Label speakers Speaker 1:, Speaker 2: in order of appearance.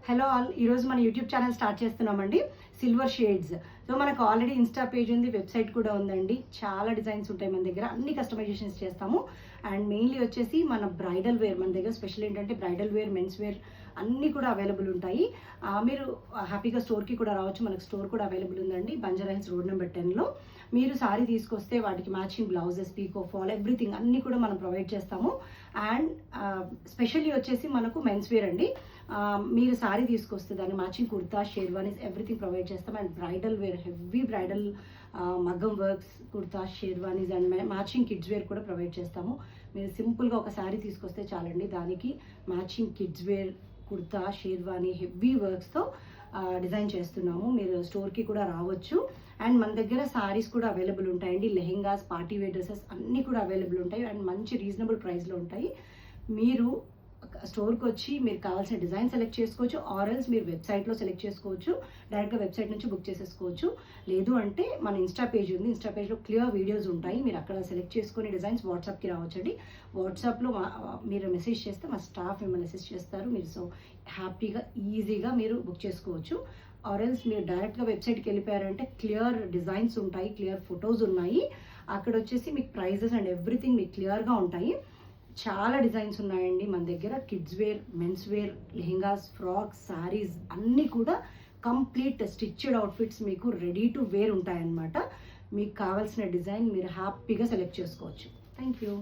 Speaker 1: Hello all, ఈరోజు మన YouTube channel start చేస్తున్నామండి. Silver shades. సో మనకు ఆల్రెడీ ఇన్స్టా పేజ్ ఉంది, వెబ్సైట్ కూడా ఉందండి. చాలా డిజైన్స్ ఉంటాయి మన దగ్గర, అన్ని కస్టమైజేషన్స్ చేస్తాము. అండ్ మెయిన్లీ వచ్చేసి మన బ్రైడల్ వేర్ మన దగ్గర స్పెషల్ ఏంటంటే బ్రైడల్ వేర్, మెన్స్ వేర్ అన్నీ కూడా అవైలబుల్ ఉంటాయి. మీరు హ్యాపీగా స్టోర్కి కూడా రావచ్చు. మనకు స్టోర్ కూడా అవైలబుల్ ఉందండి, బంజారా హిల్స్ రోడ్ నెంబర్ 10లో. మీరు సారీ తీసుకొస్తే వాటికి మ్యాచింగ్ బ్లౌజెస్, పీకో ఫాల్, ఎవ్రీథింగ్ అన్నీ కూడా మనం ప్రొవైడ్ చేస్తాము. అండ్ స్పెషల్లీ వచ్చేసి మనకు మెన్స్ వేర్ అండి. మీరు సారీ తీసుకొస్తే దాన్ని matching kurta, sherwanis everything provide చేస్తాం. And bridal wear, heavy bridal మగ్గం works, kurta, sherwanis and matching kids wear కూడా ప్రొవైడ్ చేస్తాము. మీరు సింపుల్గా ఒక శారీ తీసుకొస్తే చాలండి, దానికి matching kids wear, kurta, sherwani, heavy వర్క్స్తో డిజైన్ చేస్తున్నాము. మీరు స్టోర్కి కూడా రావచ్చు. అండ్ మన దగ్గర సారీస్ కూడా అవైలబుల్ ఉంటాయండి. లెహెంగాస్, పార్టీ వేర్ డ్రెస్సెస్ అన్నీ కూడా అవైలబుల్ ఉంటాయి. అండ్ మంచి రీజనబుల్ ప్రైస్లో ఉంటాయి. మీరు స్టోర్కి వచ్చి మీరు కావాల్సిన డిజైన్ సెలెక్ట్ చేసుకోవచ్చు. ఆర్ఎల్స్ మీరు వెబ్సైట్లో సెలెక్ట్ చేసుకోవచ్చు, డైరెక్ట్గా వెబ్సైట్ నుంచి బుక్ చేసేసుకోవచ్చు. లేదు అంటే మన ఇన్స్టా పేజ్ ఉంది, ఇన్స్టా పేజ్లో క్లియర్ వీడియోస్ ఉంటాయి. మీరు అక్కడ సెలెక్ట్ చేసుకుని డిజైన్స్ వాట్సాప్కి రావచ్చండి. వాట్సాప్లో మీరు మెసేజ్ చేస్తే మా స్టాఫ్ మిమ్మల్ని అసిస్ట్ చేస్తారు. మీరు సో హ్యాపీగా ఈజీగా మీరు బుక్ చేసుకోవచ్చు. ఆర్ఎల్స్ మీరు డైరెక్ట్గా వెబ్సైట్కి వెళ్ళిపోయారంటే క్లియర్ డిజైన్స్ ఉంటాయి, క్లియర్ ఫొటోస్ ఉన్నాయి. అక్కడ వచ్చేసి మీకు ప్రైజెస్ అండ్ ఎవ్రీథింగ్ మీకు క్లియర్గా ఉంటాయి. చాలా డిజైన్స్ ఉన్నాయండి మన దగ్గర. Kids wear, men's wear, lehengas, frocks, saris అన్నీ కూడా కంప్లీట్ స్టిచ్డ్ అవుట్ఫిట్స్ మీకు రెడీ టు వేర్ ఉంటాయన్నమాట. మీకు కావాల్సిన డిజైన్ మీరు హ్యాపీగా సెలెక్ట్ చేసుకోవచ్చు. Thank you.